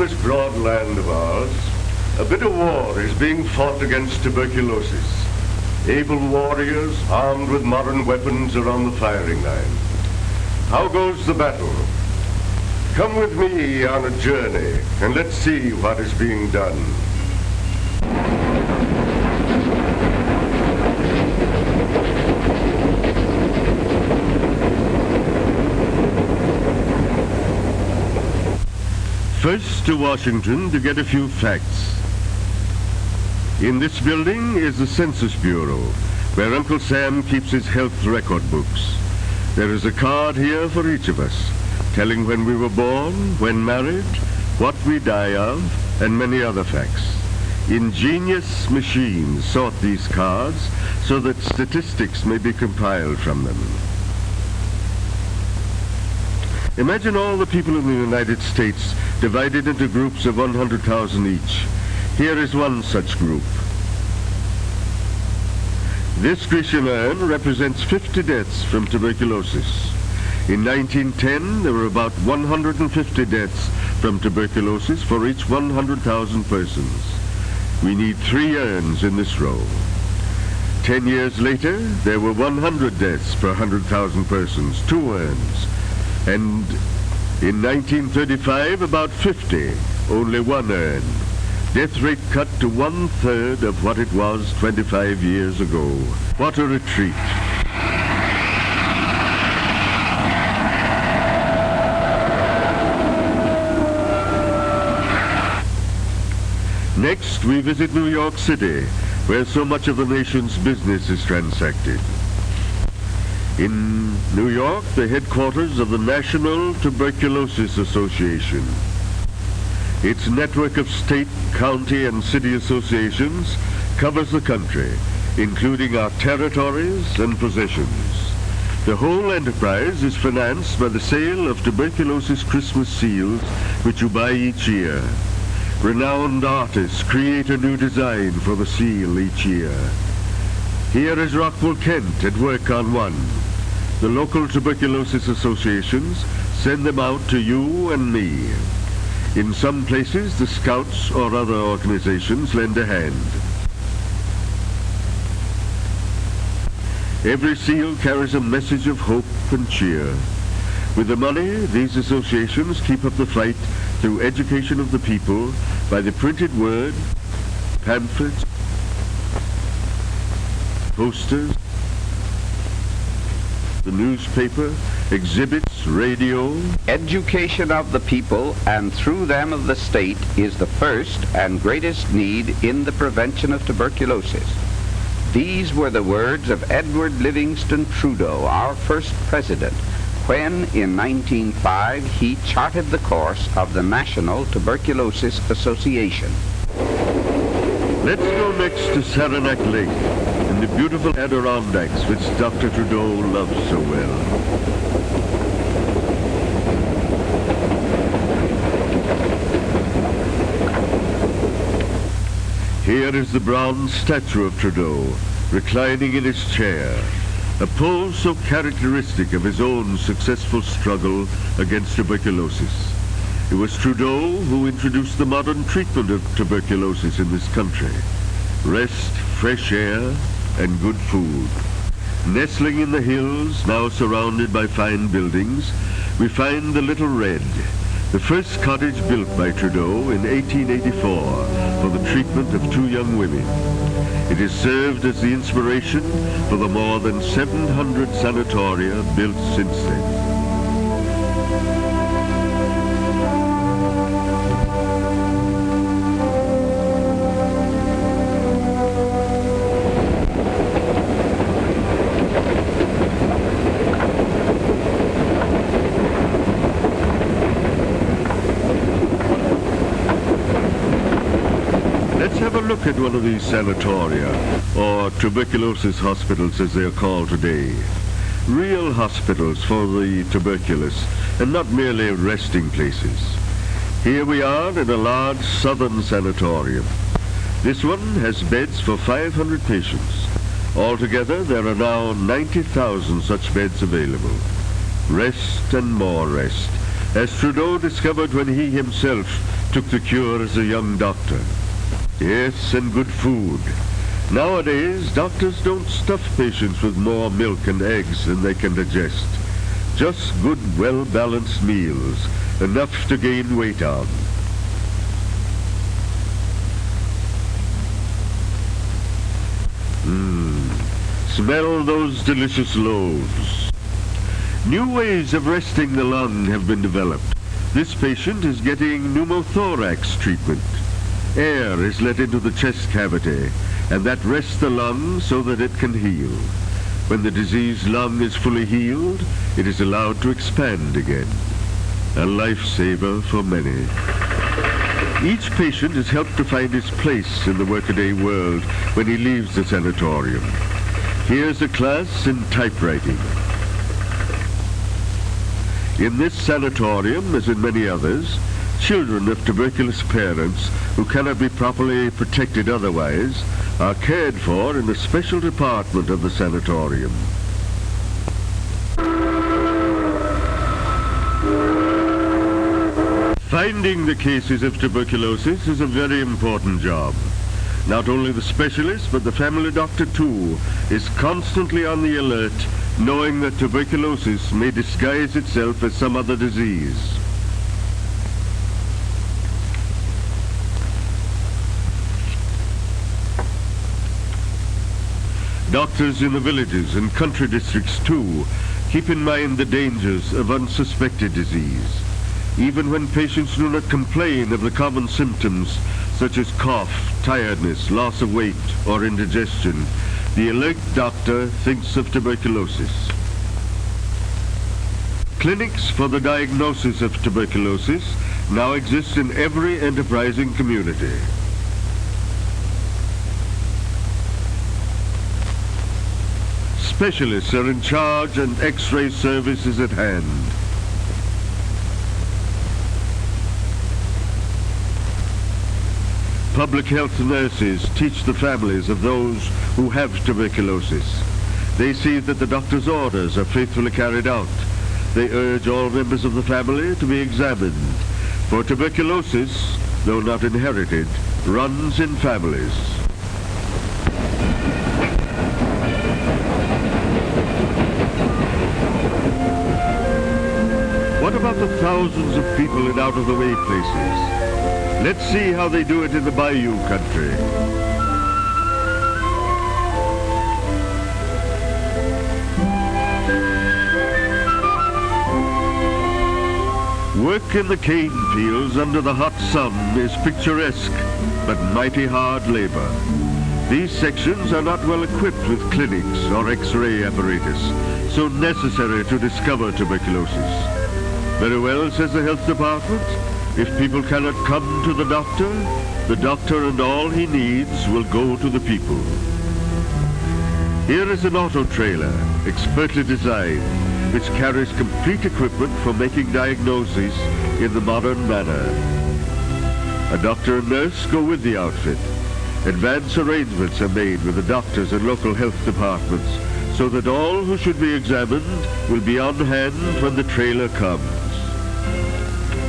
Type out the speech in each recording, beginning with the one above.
this broad land of ours, a bit of war is being fought against tuberculosis. Able warriors armed with modern weapons are on the firing line. How goes the battle? Come with me on a journey and let's see what is being done. First to Washington to get a few facts. In this building is the Census Bureau, where Uncle Sam keeps his health record books. There is a card here for each of us, telling when we were born, when married, what we die of, and many other facts. Ingenious machines sort these cards so that statistics may be compiled from them. Imagine all the people in the United States divided into groups of 100,000 each. Here is one such group. This Grecian urn represents 50 deaths from tuberculosis. In 1910, there were about 150 deaths from tuberculosis for each 100,000 persons. We need 3 urns in this row. 10 years later, there were 100 deaths per 100,000 persons, 2 urns. And in 1935, about 50, only 1 urn. Death rate cut to 1/3 of what it was 25 years ago. What a retreat. Next, we visit New York City, where so much of the nation's business is transacted. In New York, the headquarters of the National Tuberculosis Association. Its network of state, county, and city associations covers the country, including our territories and possessions. The whole enterprise is financed by the sale of tuberculosis Christmas seals, which you buy each year. Renowned artists create a new design for the seal each year. Here is Rockwell Kent at work on one. The local tuberculosis associations send them out to you and me. In some places, the scouts or other organizations lend a hand. Every seal carries a message of hope and cheer. With the money, these associations keep up the fight through education of the people by the printed word, pamphlets, posters, the newspaper, exhibits, radio. Education of the people, and through them of the state, is the first and greatest need in the prevention of tuberculosis. These were the words of Edward Livingston Trudeau, our first president, when in 1905 he charted the course of the National Tuberculosis Association. Let's go next to Saranac Lake and the beautiful Adirondacks, which Dr. Trudeau loves so well. Here is the bronze statue of Trudeau, reclining in his chair, a pose so characteristic of his own successful struggle against tuberculosis. It was Trudeau who introduced the modern treatment of tuberculosis in this country. Rest, fresh air, and good food. Nestling in the hills, now surrounded by fine buildings, we find the Little Red, the first cottage built by Trudeau in 1884 for the treatment of 2 young women. It has served as the inspiration for the more than 700 sanatoria built since then. Look at one of these sanatoria, or tuberculosis hospitals as they are called today. Real hospitals for the tuberculous, and not merely resting places. Here we are in a large southern sanatorium. This one has beds for 500 patients. Altogether, there are now 90,000 such beds available. Rest and more rest, as Trudeau discovered when he himself took the cure as a young doctor. Yes, and good food. Nowadays, doctors don't stuff patients with more milk and eggs than they can digest. Just good, well-balanced meals, enough to gain weight on. Smell those delicious loaves. New ways of resting the lung have been developed. This patient is getting pneumothorax treatment. Air is let into the chest cavity, and that rests the lung so that it can heal. When the diseased lung is fully healed, it is allowed to expand again. A lifesaver for many. Each patient is helped to find his place in the workaday world when he leaves the sanatorium. Here's a class in typewriting. In this sanatorium, as in many others, children of tuberculous parents who cannot be properly protected otherwise are cared for in a special department of the sanatorium. Finding the cases of tuberculosis is a very important job. Not only the specialist, but the family doctor too is constantly on the alert, knowing that tuberculosis may disguise itself as some other disease. Doctors in the villages and country districts too keep in mind the dangers of unsuspected disease. Even when patients do not complain of the common symptoms such as cough, tiredness, loss of weight, or indigestion, the alert doctor thinks of tuberculosis. Clinics for the diagnosis of tuberculosis now exist in every enterprising community. Specialists are in charge and X-ray service is at hand. Public health nurses teach the families of those who have tuberculosis. They see that the doctor's orders are faithfully carried out. They urge all members of the family to be examined, for tuberculosis, though not inherited, runs in families. What about the thousands of people in out-of-the-way places? Let's see how they do it in the Bayou country. Work in the cane fields under the hot sun is picturesque, but mighty hard labor. These sections are not well equipped with clinics or X-ray apparatus, so necessary to discover tuberculosis. Very well, says the health department. If people cannot come to the doctor and all he needs will go to the people. Here is an auto trailer, expertly designed, which carries complete equipment for making diagnoses in the modern manner. A doctor and nurse go with the outfit. Advance arrangements are made with the doctors and local health departments so that all who should be examined will be on hand when the trailer comes.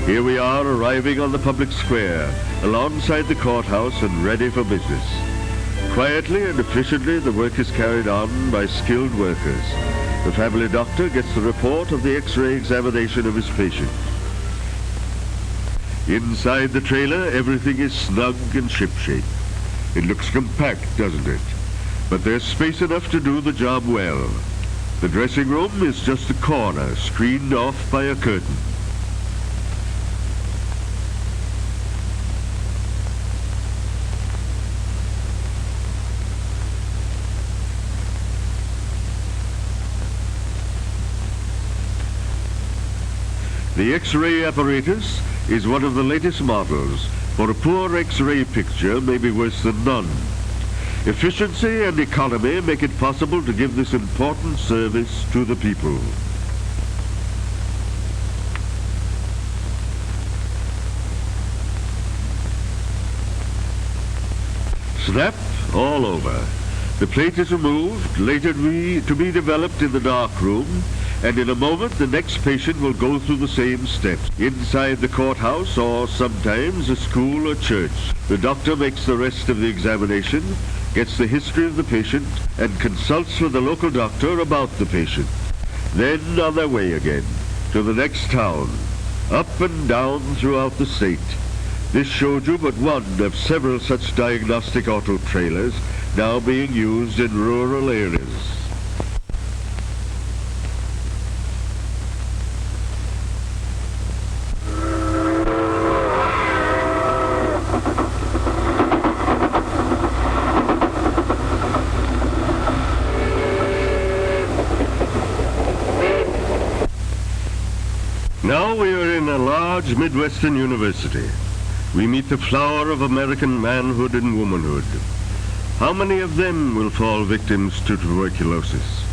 Here we are arriving on the public square, alongside the courthouse and ready for business. Quietly and efficiently, the work is carried on by skilled workers. The family doctor gets the report of the X-ray examination of his patient. Inside the trailer, everything is snug and shipshape. It looks compact, doesn't it? But there's space enough to do the job well. The dressing room is just a corner, screened off by a curtain. The X-ray apparatus is one of the latest models, for a poor X-ray picture may be worse than none. Efficiency and economy make it possible to give this important service to the people. Snap all over. The plate is removed, later to be developed in the dark room, and in a moment the next patient will go through the same steps. Inside the courthouse or sometimes a school or church, the doctor makes the rest of the examination, gets the history of the patient, and consults with the local doctor about the patient. Then on their way again to the next town, up and down throughout the state. This showed you but one of several such diagnostic auto trailers now being used in rural areas. Now we are in a large Midwestern university. We meet the flower of American manhood and womanhood. How many of them will fall victims to tuberculosis?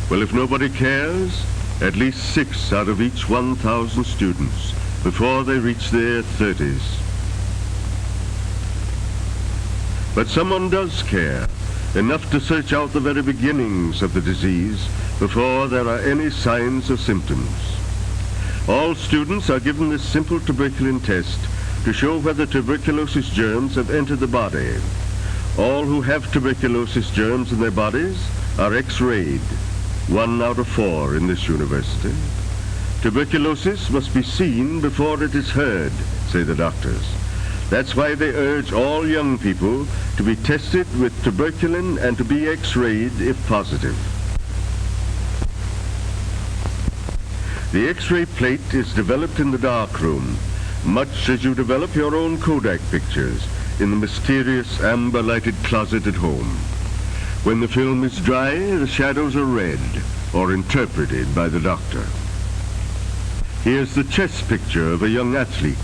Well, if nobody cares, at least 6 out of each 1,000 students before they reach their 30s. But someone does care, enough to search out the very beginnings of the disease before there are any signs or symptoms. All students are given this simple tuberculin test to show whether tuberculosis germs have entered the body. All who have tuberculosis germs in their bodies are X-rayed, 1 out of 4 in this university. Tuberculosis must be seen before it is heard, say the doctors. That's why they urge all young people to be tested with tuberculin and to be X-rayed if positive. The X-ray plate is developed in the darkroom, much as you develop your own Kodak pictures in the mysterious amber-lighted closet at home. When the film is dry, the shadows are read or interpreted by the doctor. Here's the chest picture of a young athlete.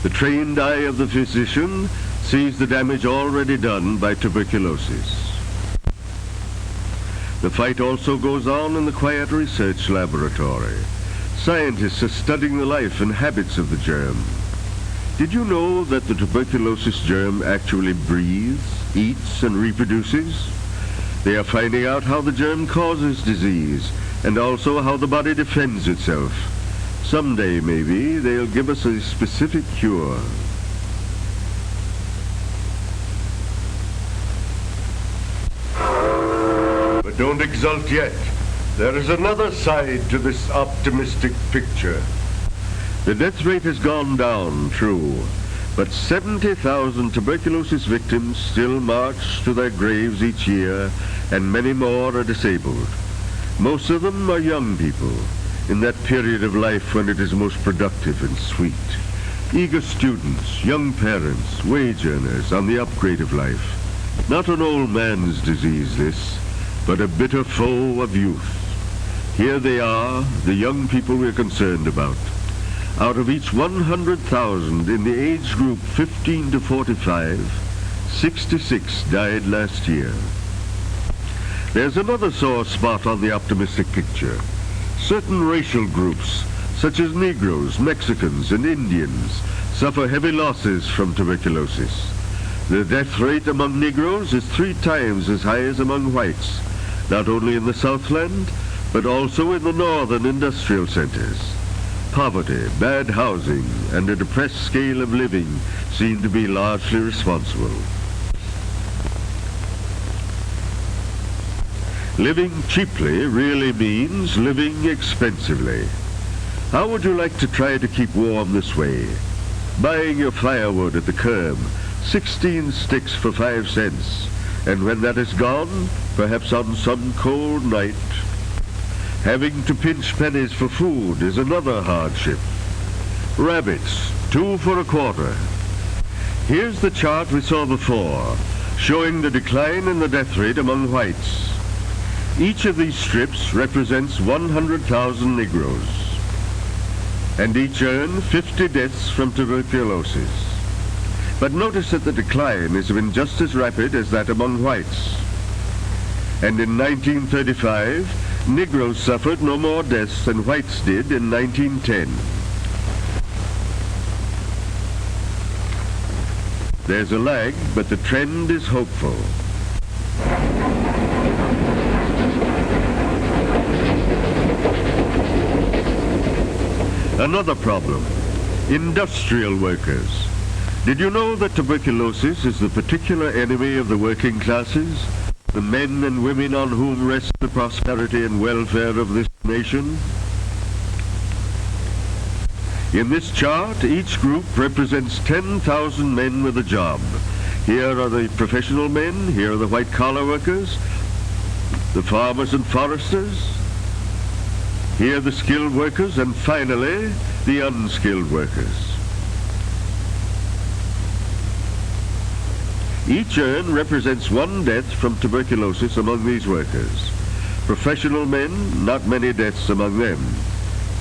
The trained eye of the physician sees the damage already done by tuberculosis. The fight also goes on in the quiet research laboratory. Scientists are studying the life and habits of the germ. Did you know that the tuberculosis germ actually breathes, eats, and reproduces? They are finding out how the germ causes disease and also how the body defends itself. Someday, maybe, they'll give us a specific cure. But don't exult yet. There is another side to this optimistic picture. The death rate has gone down, true, but 70,000 tuberculosis victims still march to their graves each year, and many more are disabled. Most of them are young people, in that period of life when it is most productive and sweet. Eager students, young parents, wage earners on the upgrade of life. Not an old man's disease, this, but a bitter foe of youth. Here they are, the young people we're concerned about. Out of each 100,000 in the age group 15 to 45, 66 died last year. There's another sore spot on the optimistic picture. Certain racial groups, such as Negroes, Mexicans, and Indians, suffer heavy losses from tuberculosis. The death rate among Negroes is 3 times as high as among whites, not only in the Southland, but also in the northern industrial centers. Poverty, bad housing, and a depressed scale of living seem to be largely responsible. Living cheaply really means living expensively. How would you like to try to keep warm this way? Buying your firewood at the curb, 16 sticks for 5 cents, and when that is gone, perhaps on some cold night, having to pinch pennies for food is another hardship. Rabbits, 2 for a quarter. Here's the chart we saw before, showing the decline in the death rate among whites. Each of these strips represents 100,000 Negroes, and each earn 50 deaths from tuberculosis. But notice that the decline has been just as rapid as that among whites. And in 1935, Negroes suffered no more deaths than whites did in 1910. There's a lag, but the trend is hopeful. Another problem, industrial workers. Did you know that tuberculosis is the particular enemy of the working classes, the men and women on whom rests the prosperity and welfare of this nation? In this chart, each group represents 10,000 men with a job. Here are the professional men, here are the white-collar workers, the farmers and foresters, here the skilled workers, and finally, the unskilled workers. Each urn represents one death from tuberculosis among these workers. Professional men, not many deaths among them.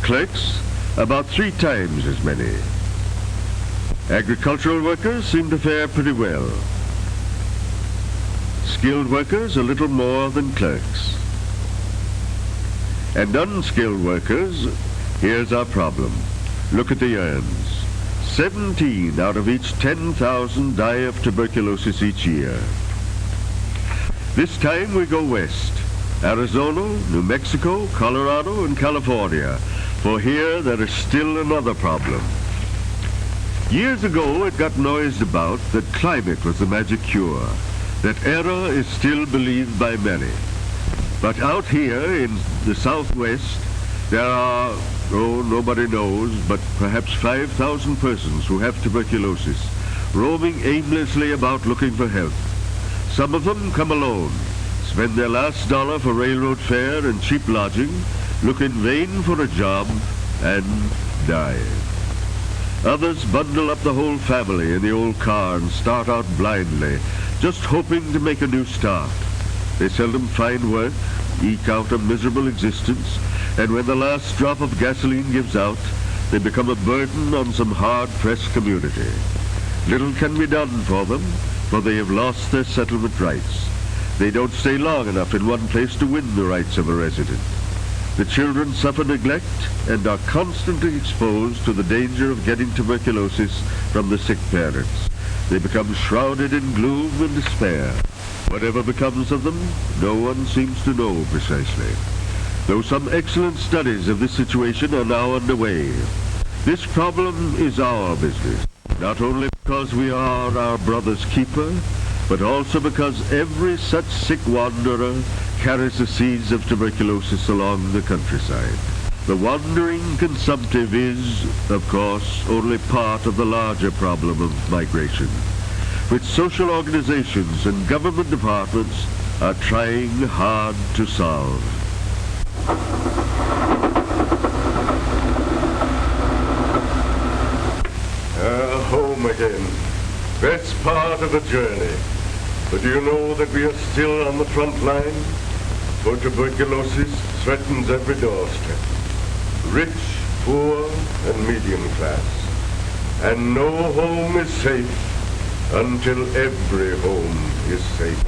Clerks, about 3 times as many. Agricultural workers seem to fare pretty well. Skilled workers, a little more than clerks. And unskilled workers, here's our problem. Look at the urns. 17 out of each 10,000 die of tuberculosis each year. This time we go west. Arizona, New Mexico, Colorado, and California. For here there is still another problem. Years ago it got noised about that climate was the magic cure. That error is still believed by many. But out here in the Southwest, there are, nobody knows, but perhaps 5,000 persons who have tuberculosis, roaming aimlessly about looking for help. Some of them come alone, spend their last dollar for railroad fare and cheap lodging, look in vain for a job, and die. Others bundle up the whole family in the old car and start out blindly, just hoping to make a new start. They seldom find work, eke out a miserable existence, and when the last drop of gasoline gives out, they become a burden on some hard-pressed community. Little can be done for them, for they have lost their settlement rights. They don't stay long enough in one place to win the rights of a resident. The children suffer neglect and are constantly exposed to the danger of getting tuberculosis from the sick parents. They become shrouded in gloom and despair. Whatever becomes of them, no one seems to know precisely. Though some excellent studies of this situation are now underway. This problem is our business, not only because we are our brother's keeper, but also because every such sick wanderer carries the seeds of tuberculosis along the countryside. The wandering consumptive is, of course, only part of the larger problem of migration, which social organizations and government departments are trying hard to solve. Home again. Best part of the journey. But do you know that we are still on the front line? For tuberculosis threatens every doorstep. Rich, poor, and medium class. And no home is safe until every home is safe.